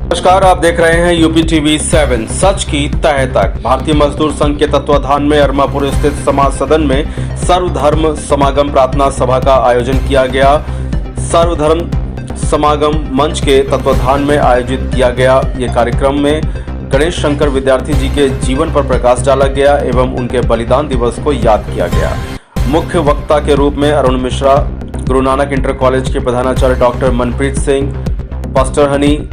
नमस्कार, आप देख रहे हैं यूपी टीवी 7 सच की तह तक। भारतीय मजदूर संघ के तत्वाधान में अरमापुर स्थित समाज सदन में सर्वधर्म समागम प्रार्थना सभा का आयोजन किया गया। सर्वधर्म समागम मंच के तत्वाधान में आयोजित किया गया ये कार्यक्रम में गणेश शंकर विद्यार्थी जी के जीवन पर प्रकाश डाला गया एवं उनके बलिदान दिवस को याद किया गया। मुख्य वक्ता के रूप में अरुण मिश्रा, गुरु नानक इंटर कॉलेज के प्रधानाचार्य doctor Manpreet Singh, pastor Honey,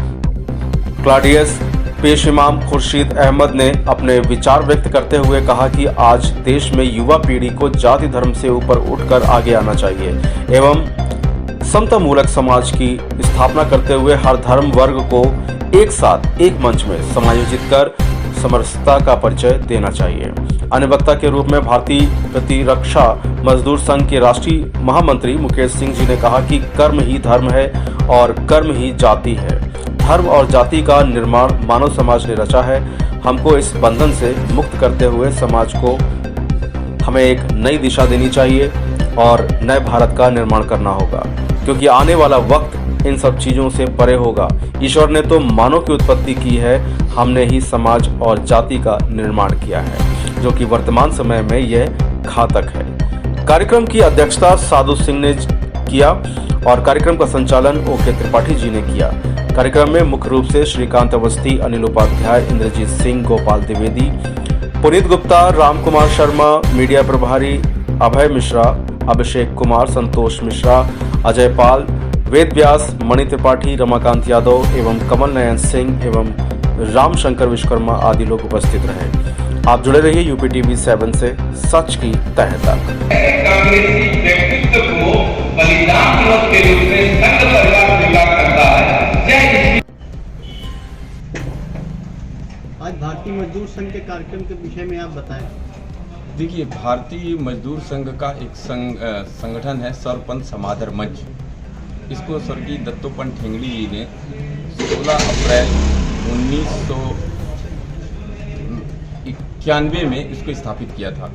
Claudius, पेश इमाम खुर्शीद अहमद ने अपने विचार व्यक्त करते हुए कहा कि आज देश में युवा पीढ़ी को जाति धर्म से ऊपर उठकर आगे आना चाहिए एवं समता मूलक समाज की स्थापना करते हुए हर धर्म वर्ग को एक साथ एक मंच में समायोजित कर समरसता का परिचय देना चाहिए। अन्य वक्ता के रूप में भारतीय प्रतिरक्षा मजदूर संघ के राष्ट्रीय महामंत्री मुकेश सिंह जी ने कहा कि कर्म ही धर्म है और कर्म ही जाति है। धर्म और जाति का निर्माण मानव समाज ने रचा है। हमको इस बंधन से मुक्त करते हुए समाज को हमें एक नई दिशा देनी चाहिए और नए भारत का निर्माण करना होगा, क्योंकि आने वाला वक्त इन सब चीजों से परे होगा। ईश्वर ने तो मानव की उत्पत्ति की है, हमने ही समाज और जाति का निर्माण किया है, जो कि वर्तमान समय में यह घातक है। कार्यक्रम की अध्यक्षता साधु सिंह ने किया और कार्यक्रम का संचालन ओके त्रिपाठी जी ने किया। कार्यक्रम में मुख्य रूप से श्रीकांत अवस्थी, अनिल उपाध्याय, इंद्रजीत सिंह, गोपाल द्विवेदी, पुनीत गुप्ता, राम कुमार शर्मा, मीडिया प्रभारी अभय मिश्रा, अभिषेक कुमार, संतोष मिश्रा, अजय पाल, वेद व्यास, मणि त्रिपाठी, रमाकांत यादव एवं कमल नयन सिंह एवं राम शंकर विश्वकर्मा आदि लोग उपस्थित रहे। आप जुड़े रहिए यूपी टीवी 7 से सच की तह तक। बलिदान दिवस के रूप में संघ परिवार स्वीकार करता है। आज भारतीय मजदूर संघ के कार्यक्रम के विषय में आप बताएं। देखिए, भारतीय मजदूर संघ का एक संगठन है सर्वपंथ समादर मंच। इसको स्वर्गीय दत्तोपंत ठेंगड़ी जी ने 16 अप्रैल 1991 में इसको स्थापित किया था।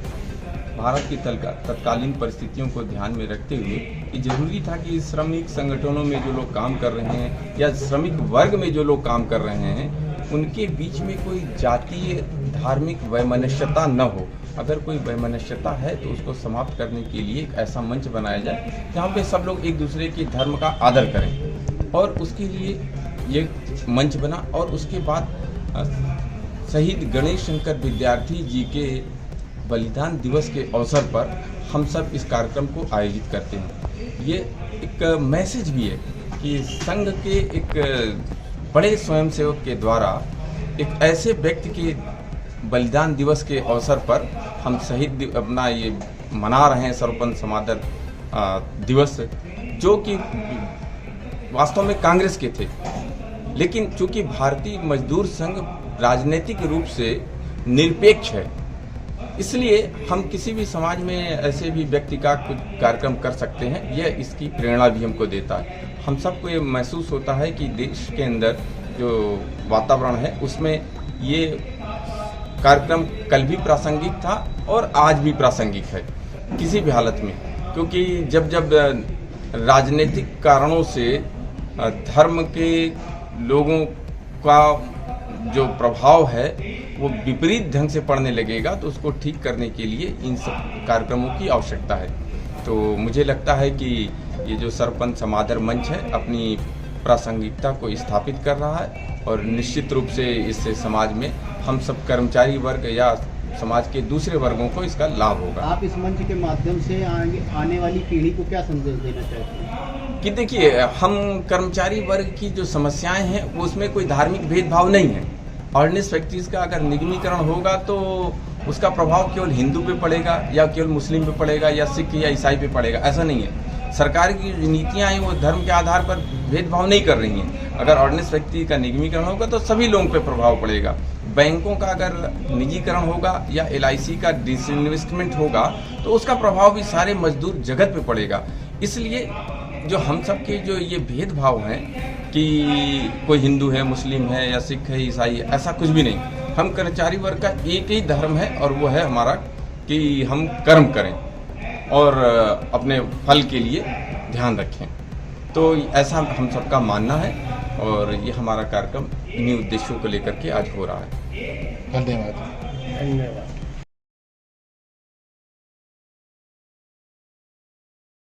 भारत की तत्कालीन परिस्थितियों को ध्यान में रखते हुए ये जरूरी था कि श्रमिक संगठनों में जो लोग काम कर रहे हैं या श्रमिक वर्ग में जो लोग काम कर रहे हैं उनके बीच में कोई जातीय धार्मिक वैमनस्यता न हो। अगर कोई वैमनस्यता है तो उसको समाप्त करने के लिए एक ऐसा मंच बनाया जाए जहाँ पे सब लोग एक दूसरे के धर्म का आदर करें, और उसके लिए ये मंच बना। और उसके बाद शहीद गणेश शंकर विद्यार्थी जी के बलिदान दिवस के अवसर पर हम सब इस कार्यक्रम को आयोजित करते हैं। ये एक मैसेज भी है कि संघ के एक बड़े स्वयंसेवक के द्वारा एक ऐसे व्यक्ति के बलिदान दिवस के अवसर पर हम शहीद अपना ये मना रहे हैं सर्वपंथ समादर दिवस, जो कि वास्तव में कांग्रेस के थे, लेकिन चूंकि भारतीय मजदूर संघ राजनीतिक रूप से निरपेक्ष है, इसलिए हम किसी भी समाज में ऐसे भी व्यक्ति का कुछ कार्यक्रम कर सकते हैं। यह इसकी प्रेरणा भी हमको देता है। हम सबको ये महसूस होता है कि देश के अंदर जो वातावरण है उसमें ये कार्यक्रम कल भी प्रासंगिक था और आज भी प्रासंगिक है किसी भी हालत में, क्योंकि जब जब राजनीतिक कारणों से धर्म के लोगों का जो प्रभाव है वो विपरीत ढंग से पड़ने लगेगा तो उसको ठीक करने के लिए इन सब कार्यक्रमों की आवश्यकता है। तो मुझे लगता है कि ये जो सर्वपंथ समादर मंच है अपनी प्रासंगिकता को स्थापित कर रहा है और निश्चित रूप से इससे समाज में हम सब कर्मचारी वर्ग या समाज के दूसरे वर्गों को इसका लाभ होगा। आप इस मंच के माध्यम से आने वाली पीढ़ी को क्या संदेश देना चाहते हैं? कि देखिए, हम कर्मचारी वर्ग की जो समस्याएं हैं वो उसमें कोई धार्मिक भेदभाव नहीं है। ऑर्डिनेंस फैक्ट्रीज का अगर निगमीकरण होगा तो उसका प्रभाव केवल हिंदू पे पड़ेगा या केवल मुस्लिम पे पड़ेगा या सिख या ईसाई पे पड़ेगा, ऐसा नहीं है। सरकार की जो नीतियाँ हैं वो धर्म के आधार पर भेदभाव नहीं कर रही हैं। अगर ऑर्डिनेंस फैक्ट्री का निगमीकरण होगा तो सभी लोगों पे प्रभाव पड़ेगा। बैंकों का अगर निजीकरण होगा या LIC का डिसइन्वेस्टमेंट होगा तो उसका प्रभाव भी सारे मजदूर जगत पे पड़ेगा। इसलिए जो हम सब के जो ये भेदभाव हैं कि कोई हिंदू है, मुस्लिम है या सिख है, ईसाई है, ऐसा कुछ भी नहीं। हम कर्मचारी वर्ग का एक ही धर्म है और वो है हमारा कि हम कर्म करें और अपने फल के लिए ध्यान रखें। तो ऐसा हम सबका मानना है और ये हमारा कार्यक्रम इन्हीं उद्देश्यों को लेकर के आज हो रहा है। धन्यवाद। धन्यवाद।